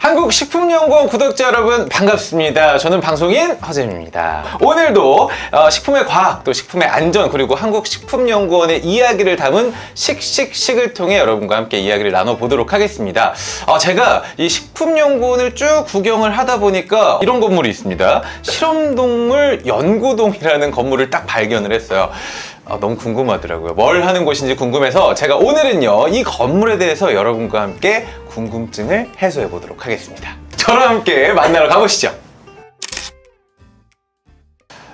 한국식품연구원 구독자 여러분 반갑습니다. 저는 방송인 허재입니다. 오늘도 식품의 과학, 또 식품의 안전, 그리고 한국식품연구원의 이야기를 담은 식식식을 통해 여러분과 함께 이야기를 나눠보도록 하겠습니다. 제가 이 식품연구원을 쭉 구경을 하다 보니까 이런 건물이 있습니다. 실험동물 연구동이라는 건물을 딱 발견을 했어요. 너무 궁금하더라고요. 뭘 하는 곳인지 궁금해서 제가 오늘은요, 이 건물에 대해서 여러분과 함께 궁금증을 해소해 보도록 하겠습니다. 저랑 함께 만나러 가보시죠.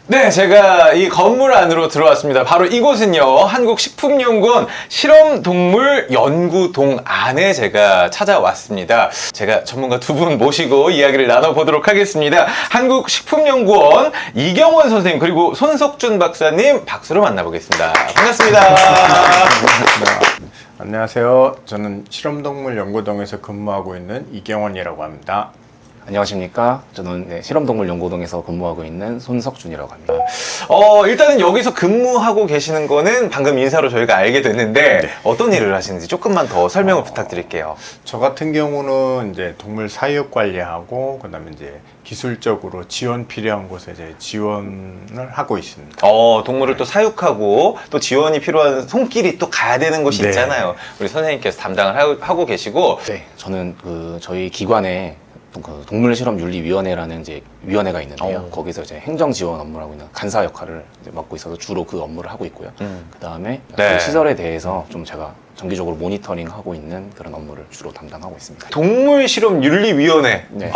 네, 제가 이 건물 안으로 들어왔습니다. 바로 이곳은요, 한국식품연구원 실험동물연구동 안에 제가 찾아왔습니다. 제가 전문가 두 분 모시고 이야기를 나눠보도록 하겠습니다. 한국식품연구원 이경원 선생님, 그리고 손석준 박사님, 박수로 만나보겠습니다. 반갑습니다. 안녕하세요. 저는 실험동물연구동에서 근무하고 있는 이경원이라고 합니다. 안녕하십니까. 저는 실험동물연구동에서 근무하고 있는 손석준이라고 합니다. 일단은 여기서 근무하고 계시는 거는 방금 인사로 저희가 알게 됐는데, 네. 어떤 일을 하시는지 조금만 더 설명을 부탁드릴게요. 저 같은 경우는 이제 동물 사육 관리하고, 그다음에 이제 기술적으로 지원 필요한 곳에 이제 지원을 하고 있습니다. 동물을 또 사육하고 또 지원이 필요한 손길이 또 가야 되는 곳이 있잖아요. 우리 선생님께서 담당을 하고 계시고. 네, 저는 저희 기관에 동물실험윤리위원회라는 이제 위원회가 있는데요. 거기서 이제 행정 지원 업무를 하고 있는 간사 역할을 이제 맡고 있어서 주로 그 업무를 하고 있고요. 그 다음에 그 시설에 대해서 좀 제가 정기적으로 모니터링하고 있는 그런 업무를 주로 담당하고 있습니다. 동물실험윤리위원회. 네.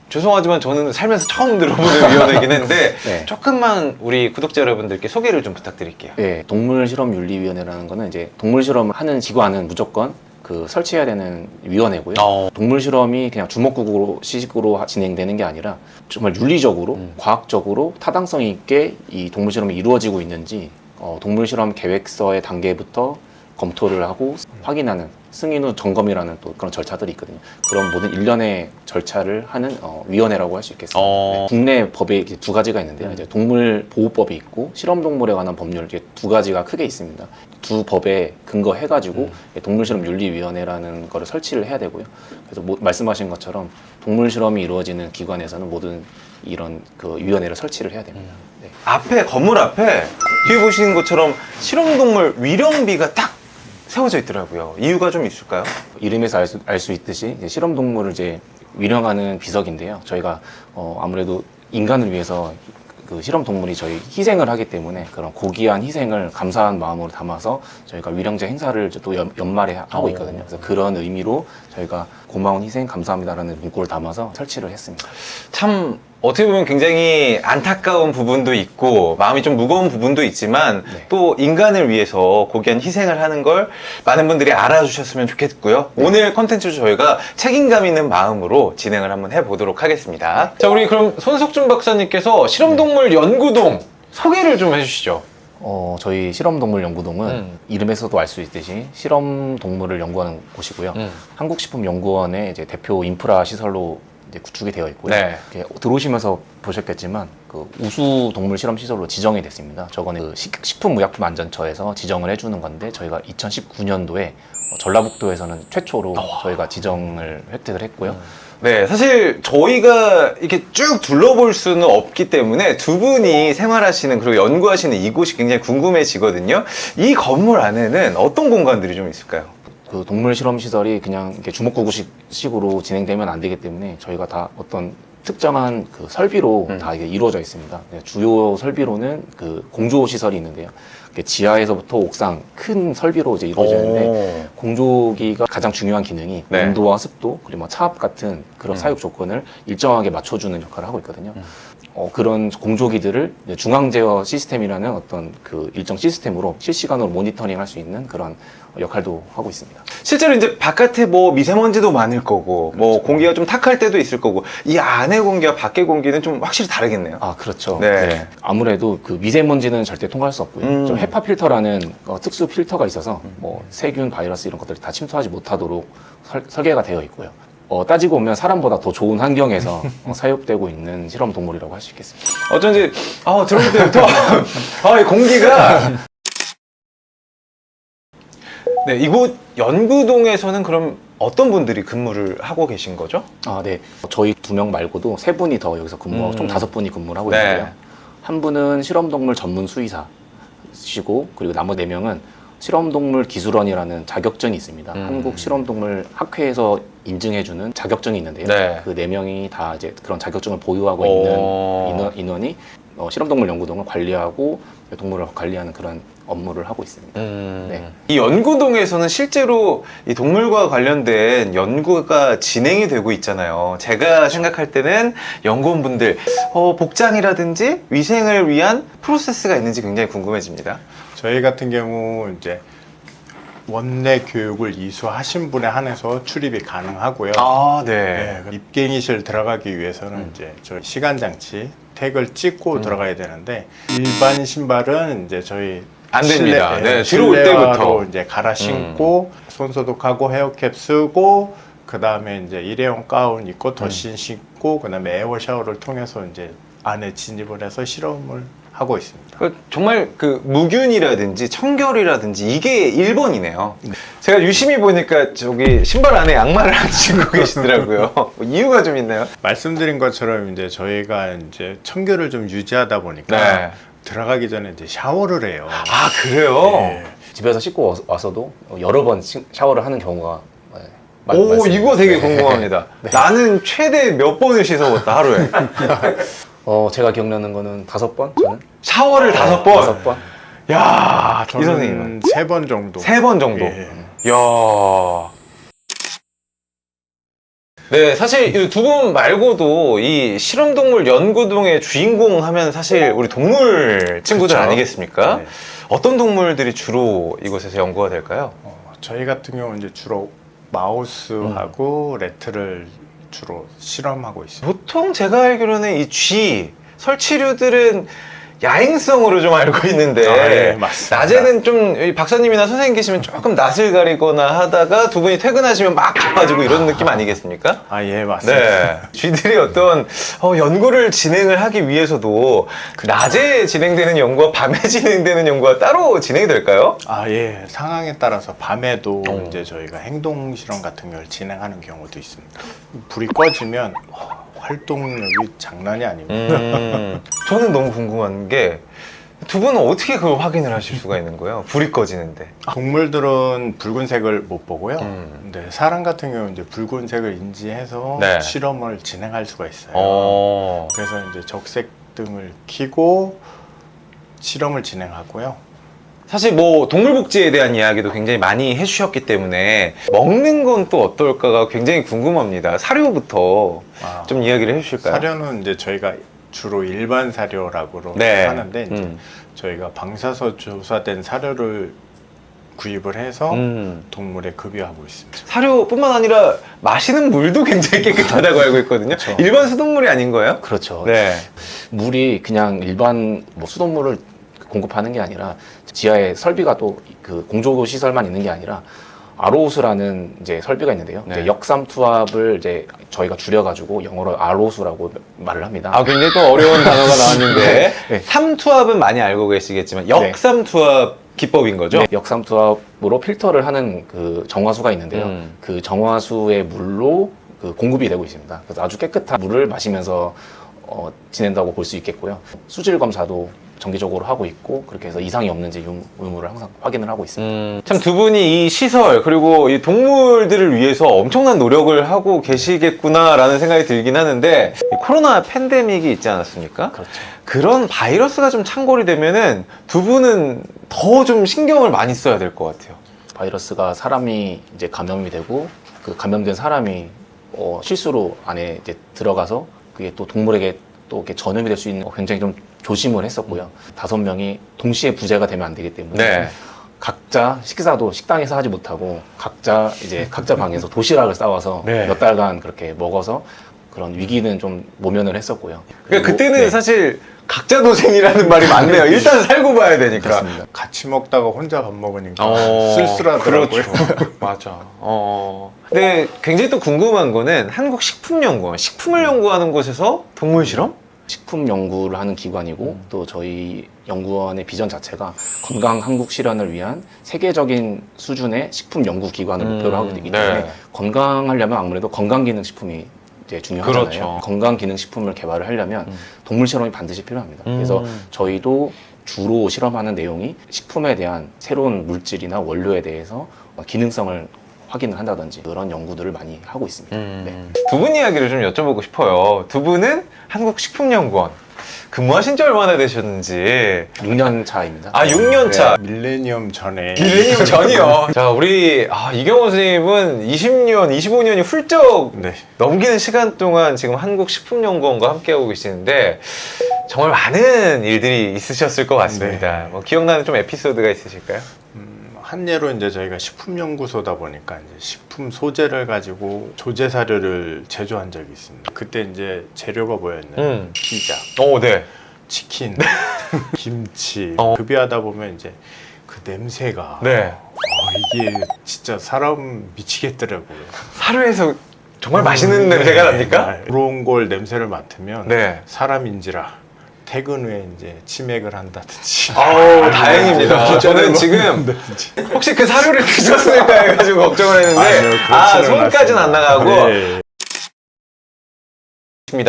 죄송하지만 저는 살면서 처음 들어보는 위원회이긴 했는데 네. 조금만 우리 구독자 여러분들께 소개를 좀 부탁드릴게요. 네, 동물실험윤리위원회라는 거는 이제 동물실험을 하는 기관은 무조건 설치해야 되는 위원회고요. 동물 실험이 그냥 주먹구구로 시식으로 진행되는 게 아니라 정말 윤리적으로, 과학적으로 타당성 있게 이 동물 실험이 이루어지고 있는지 동물 실험 계획서의 단계부터 검토를 하고 확인하는 승인 후 점검이라는 또 그런 절차들이 있거든요. 그런 모든 일련의 절차를 하는 위원회라고 할 수 있겠습니다. 네, 국내 법이 두 가지가 있는데요. 이제 동물보호법이 있고 실험동물에 관한 법률, 이게 두 가지가 크게 있습니다. 두 법에 근거해가지고 동물실험윤리위원회라는 거를 설치를 해야 되고요. 그래서 말씀하신 것처럼 동물실험이 이루어지는 기관에서는 모든 이런 그 위원회를 설치를 해야 됩니다. 네. 앞에, 건물 앞에 뒤에 보시는 것처럼 실험동물 위령비가 딱 세워져 있더라고요. 이유가 좀 있을까요? 이름에서 알 수 있듯이 이제 실험동물을 이제 위령하는 비석인데요. 저희가 아무래도 인간을 위해서 그 실험동물이 저희 희생을 하기 때문에 그런 고귀한 희생을 감사한 마음으로 담아서 저희가 위령제 행사를 또 연말에 하고 있거든요. 그래서 그런 의미로 저희가 고마운 희생 감사합니다라는 문구를 담아서 설치를 했습니다. 참 어떻게 보면 굉장히 안타까운 부분도 있고 마음이 좀 무거운 부분도 있지만, 네. 또 인간을 위해서 고귀한 희생을 하는 걸 많은 분들이 알아주셨으면 좋겠고요. 네. 오늘 컨텐츠 저희가 책임감 있는 마음으로 진행을 한번 해보도록 하겠습니다. 자, 우리 그럼 손석준 박사님께서 실험동물 연구동 소개를 좀 해주시죠. 저희 실험동물연구동은 이름에서도 알 수 있듯이 실험동물을 연구하는 곳이고요. 한국식품연구원의 이제 대표 인프라 시설로 이제 구축이 되어 있고요. 네. 들어오시면서 보셨겠지만 그 우수 동물 실험 시설로 지정이 됐습니다. 저거는 그 식품의약품안전처에서 지정을 해주는 건데, 저희가 2019년도에 전라북도에서는 최초로 저희가 지정을 획득을 했고요. 네, 사실 저희가 이렇게 쭉 둘러볼 수는 없기 때문에 두 분이 생활하시는, 그리고 연구하시는 이곳이 굉장히 궁금해지거든요. 이 건물 안에는 어떤 공간들이 좀 있을까요? 그 동물 실험 시설이 그냥 이렇게 주먹구구식으로 진행되면 안 되기 때문에 저희가 다 어떤 특정한 그 설비로 다 이게 이루어져 있습니다. 주요 설비로는 그 공조 시설이 있는데요. 지하에서부터 옥상 큰 설비로 이제 이루어지는데, 공조기가 가장 중요한 기능이 온도와 습도, 그리고 뭐 차압 같은 그런 사육 조건을 일정하게 맞춰주는 역할을 하고 있거든요. 그런 공조기들을 중앙 제어 시스템이라는 어떤 그 일정 시스템으로 실시간으로 모니터링 할 수 있는 그런 역할도 하고 있습니다. 실제로 이제 바깥에 뭐 미세먼지도 많을 거고, 뭐 공기가 좀 탁할 때도 있을 거고, 이 안의 공기와 밖의 공기는 좀 확실히 다르겠네요. 그렇죠. 네. 네. 아무래도 그 미세먼지는 절대 통과할 수 없고요. 좀 헤파 필터라는 특수 필터가 있어서 뭐 세균, 바이러스 이런 것들이 다 침투하지 못하도록 설계가 되어 있고요. 따지고 보면 사람보다 더 좋은 환경에서 사육되고 있는 실험 동물이라고 할 수 있겠습니다. 어쩐지 들어올 때부터 이 공기가 네, 이곳 연구동에서는 그럼 어떤 분들이 근무를 하고 계신 거죠? 아, 네. 저희 2명 말고도 3분이 더 여기서 근무하고 총 5분이 근무를 하고 있는데요. 한 분은 실험동물 전문 수의사시고, 그리고 나머지 4명은 실험동물 기술원이라는 자격증이 있습니다. 한국 실험동물 학회에서 인증해주는 자격증이 있는데요. 네. 그 4명이 다 이제 그런 자격증을 보유하고 있는 인원이 실험동물 연구동을 관리하고 동물을 관리하는 그런 업무를 하고 있습니다. 네. 이 연구동에서는 실제로 이 동물과 관련된 연구가 진행이 되고 있잖아요. 제가 생각할 때는 연구원분들 복장이라든지 위생을 위한 프로세스가 있는지 굉장히 궁금해집니다. 저희 같은 경우 이제 원내 교육을 이수하신 분에 한해서 출입이 가능하고요. 아, 네, 입갱이실 들어가기 위해서는 이제 저희 시간 장치 태그를 찍고 들어가야 되는데, 일반 신발은 이제 저희 안 됩니다. 네, 실내화로 들어올 때부터. 이제 갈아 신고 손 소독하고 헤어캡 쓰고, 그 다음에 이제 일회용 가운 입고 더신 신고, 그 다음에 에어 샤워를 통해서 이제 안에 진입을 해서 실험을 하고 있습니다. 정말 그 무균이라든지 청결이라든지 이게 1번이네요. 제가 유심히 보니까 저기 신발 안에 양말을 안 신고 계시더라고요. 뭐 이유가 좀 있나요? 말씀드린 것처럼 이제 저희가 이제 청결을 좀 유지하다 보니까 네. 들어가기 전에 이제 샤워를 해요. 아, 그래요? 네. 집에서 씻고 와서도 여러 번 샤워를 하는 경우가 오, 많습니다. 이거 되게 궁금합니다. 나는 최대 몇 번을 씻어봤다, 하루에. 제가 기억나는 거는 5번? 저는? 샤워를 5번? 5번? 야, 이 선생님은? 저는 3번 정도. 3번 정도? 예. 야. 네, 사실 이 2분 말고도 이 실험동물 연구동의 주인공 하면 사실 우리 동물 친구들 그쵸. 아니겠습니까? 네. 어떤 동물들이 주로 이곳에서 연구가 될까요? 저희 같은 경우는 이제 주로 마우스하고 래트를 주로 실험하고 있습니다. 보통 제가 알기로는 이 쥐, 설치류들은 야행성으로 좀 알고 있는데 네, 맞습니다. 낮에는 좀 이 박사님이나 선생님 계시면 조금 낯을 가리거나 하다가 2분이 퇴근하시면 막 바빠지고 이런 느낌 아니겠습니까? 아, 예, 맞습니다. 네. 쥐들이 어떤 연구를 진행을 하기 위해서도 그 낮에 진행되는 연구와 밤에 진행되는 연구가 따로 진행이 될까요? 아, 예. 상황에 따라서 밤에도 이제 저희가 행동 실험 같은 걸 진행하는 경우도 있습니다. 불이 꺼지면 활동력이 장난이 아닙니다. 저는 너무 궁금한 게 2분은 어떻게 그걸 확인을 하실 수가 있는 거예요? 불이 꺼지는데. 동물들은 붉은색을 못 보고요. 근데 사람 같은 경우는 이제 붉은색을 인지해서 네. 실험을 진행할 수가 있어요. 그래서 이제 적색 등을 켜고 실험을 진행하고요. 사실 뭐 동물복지에 대한 이야기도 굉장히 많이 해주셨기 때문에 먹는 건 또 어떨까가 굉장히 궁금합니다. 사료부터 좀 이야기를 해주실까요? 사료는 이제 저희가 주로 일반 사료라고 네. 하는데 이제 저희가 방사선 조사된 사료를 구입을 해서 동물에 급여하고 있습니다. 사료뿐만 아니라 마시는 물도 굉장히 깨끗하다고 알고 있거든요. 그렇죠. 일반 수돗물이 아닌 거예요? 그렇죠. 네. 물이 그냥 일반 수돗물을 공급하는 게 아니라 지하에 설비가 또 그 공조 시설만 있는 게 아니라 아로우스라는 이제 설비가 있는데요. 네. 이제 역삼투압을 이제 저희가 줄여가지고 영어로 아로우스라고 말을 합니다. 아, 굉장히 또 어려운 단어가 나왔는데 네. 삼투압은 많이 알고 계시겠지만 역삼투압 기법인 거죠? 네, 역삼투압으로 필터를 하는 그 정화수가 있는데요. 그 정화수의 물로 그 공급이 되고 있습니다. 그래서 아주 깨끗한 물을 마시면서 지낸다고 볼 수 있겠고요. 수질 검사도 정기적으로 하고 있고, 그렇게 해서 이상이 없는지 의무를 항상 확인을 하고 있습니다. 참 2분이 이 시설 그리고 이 동물들을 위해서 엄청난 노력을 하고 계시겠구나라는 생각이 들긴 하는데, 이 코로나 팬데믹이 있지 않았습니까? 그렇죠. 그런 바이러스가 좀 창궐이 되면은 2분은 더 좀 신경을 많이 써야 될 것 같아요. 바이러스가 사람이 이제 감염이 되고, 그 감염된 사람이 실수로 안에 이제 들어가서 그게 또 동물에게 또 이렇게 전염이 될 수 있는 거 굉장히 좀 조심을 했었고요. 5명이 동시에 부재가 되면 안 되기 때문에 네. 각자 식사도 식당에서 하지 못하고 각자 방에서 도시락을 싸와서 네. 몇 달간 그렇게 먹어서 그런 위기는 좀 모면을 했었고요. 그러니까 그리고, 그때는 네, 사실 각자 도생이라는 말이 맞네요. 일단 살고 봐야 되니까. 그렇습니다. 같이 먹다가 혼자 밥 먹으니까 어, 쓸쓸하더라고요. 그렇죠. 맞아. 근데 굉장히 또 궁금한 거는 한국식품연구원, 식품을 연구하는 곳에서 동물 실험? 식품 연구를 하는 기관이고 또 저희 연구원의 비전 자체가 건강 한국 실현을 위한 세계적인 수준의 식품 연구 기관을 목표로 하고 있기 때문에 네. 건강하려면 아무래도 건강기능식품이 이제 중요하잖아요. 그렇죠. 건강기능식품을 개발을 하려면 동물 실험이 반드시 필요합니다. 그래서 저희도 주로 실험하는 내용이 식품에 대한 새로운 물질이나 원료에 대해서 기능성을 확인을 한다든지 그런 연구들을 많이 하고 있습니다. 네. 두 분 이야기를 좀 여쭤보고 싶어요. 두 분은 한국식품연구원 근무하신 지 얼마나 되셨는지. 6년 차입니다. 아, 6년 차. 밀레니엄 전에 밀레니엄 전이요. 자, 우리 이경호 선생님은 20년, 25년이 훌쩍 네. 넘기는 시간 동안 지금 한국식품연구원과 함께하고 계시는데 정말 많은 일들이 있으셨을 것 같습니다. 네. 뭐 기억나는 좀 에피소드가 있으실까요? 한 예로 이제 저희가 식품연구소다 보니까 이제 식품 소재를 가지고 조제 사료를 제조한 적이 있습니다. 그때 이제 재료가 뭐였냐면 피자, 오, 네. 치킨, 김치 어. 급여하다 보면 이제 그 냄새가 네. 이게 진짜 사람 미치겠더라고요. 하루에서 정말 맛있는 냄새가 납니까? 그런 걸 냄새를 맡으면 네. 사람인지라 퇴근 후에 이제 치맥을 한다든지. 아우, 다행입니다. 저는 지금 한다든지. 혹시 그 사료를 드셨을까 해가지고 걱정을 했는데 아니요, 그렇지는 손까지는 안 않습니다. 나가고 네.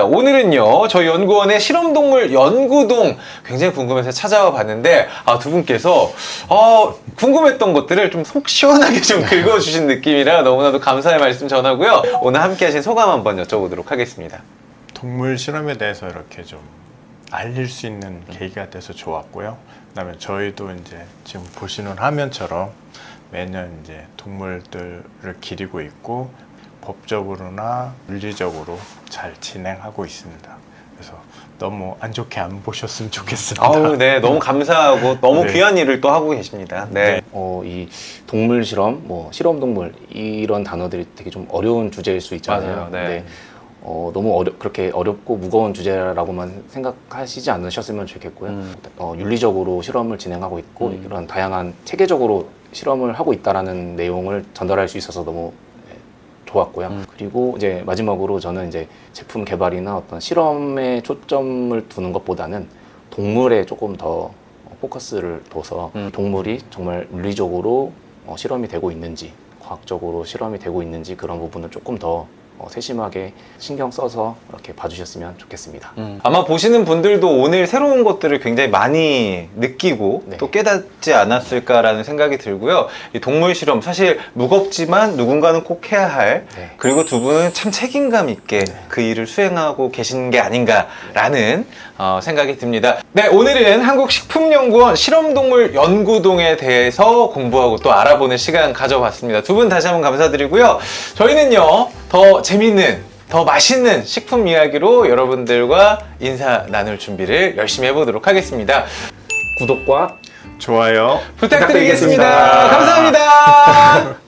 오늘은요 저희 연구원의 실험동물 연구동 굉장히 궁금해서 찾아와 봤는데 두 분께서 궁금했던 것들을 좀 속 시원하게 좀 긁어주신 느낌이라 너무나도 감사의 말씀 전하고요. 오늘 함께 하신 소감 한번 여쭤보도록 하겠습니다. 동물 실험에 대해서 이렇게 좀 알릴 수 있는 계기가 돼서 좋았고요. 그다음에 저희도 이제 지금 보시는 화면처럼 매년 이제 동물들을 기리고 있고 법적으로나 물리적으로 잘 진행하고 있습니다. 그래서 너무 안 좋게 안 보셨으면 좋겠습니다. 아우, 네, 너무 감사하고 너무 네. 귀한 일을 또 하고 계십니다. 네. 이 동물 실험, 뭐 실험 동물 이런 단어들이 되게 좀 어려운 주제일 수 있잖아요. 맞아요. 네. 근데 너무 그렇게 어렵고 무거운 주제라고만 생각하시지 않으셨으면 좋겠고요. 윤리적으로 실험을 진행하고 있고 이런 다양한 체계적으로 실험을 하고 있다라는 내용을 전달할 수 있어서 너무 좋았고요. 그리고 이제 마지막으로 저는 이제 제품 개발이나 어떤 실험에 초점을 두는 것보다는 동물에 조금 더 포커스를 둬서 동물이 정말 윤리적으로 실험이 되고 있는지, 과학적으로 실험이 되고 있는지 그런 부분을 조금 더 세심하게 신경 써서 이렇게 봐주셨으면 좋겠습니다. 아마 보시는 분들도 오늘 새로운 것들을 굉장히 많이 느끼고 네. 또 깨닫지 않았을까라는 생각이 들고요. 이 동물 실험 사실 무겁지만 누군가는 꼭 해야 할 네. 그리고 두 분은 참 책임감 있게 그 일을 수행하고 계시는 게 아닌가라는 생각이 듭니다. 네, 오늘은 한국식품연구원 실험동물 연구동에 대해서 공부하고 또 알아보는 시간 가져봤습니다. 두 분 다시 한번 감사드리고요. 저희는요 더 재밌는 더 맛있는 식품 이야기로 여러분들과 인사 나눌 준비를 열심히 해보도록 하겠습니다. 구독과 좋아요. 부탁드리겠습니다. 부탁드리겠습니다. 감사합니다.